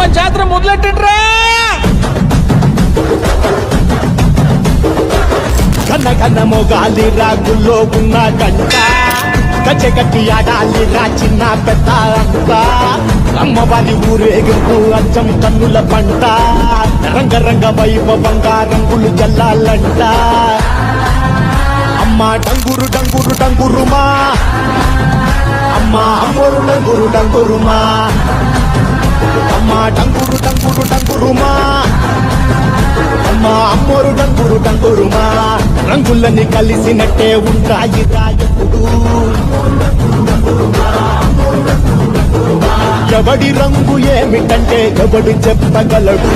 అమ్మ జాతర మొదలెట్టండ్రా. ఘన ఘన మొగాలి రాగుల్లో ఉన్న గంట గజ గట్టి ఆడాలి రా చిన్న పెద్ద అంతా అమ్మవారి ఊరేగింపు అచ్చం కన్నుల పంట రంగరంగ వైభవంగా రంగులు జల్లాలంట అమ్మ డంగురు డంగురు డంగురుమా అమ్మ అమ్మోరు డంగురు డంగురుమా అమ్మ డంగురు డంగురు డంగురుమా అమ్మ అమ్మోరు డంగురు డంగురుమా రంగులని కలిసినట్టే ఉంటాయి రాయకుడు ఎవడి రంగు ఏమిటంటే ఎవడు చెప్పగలడు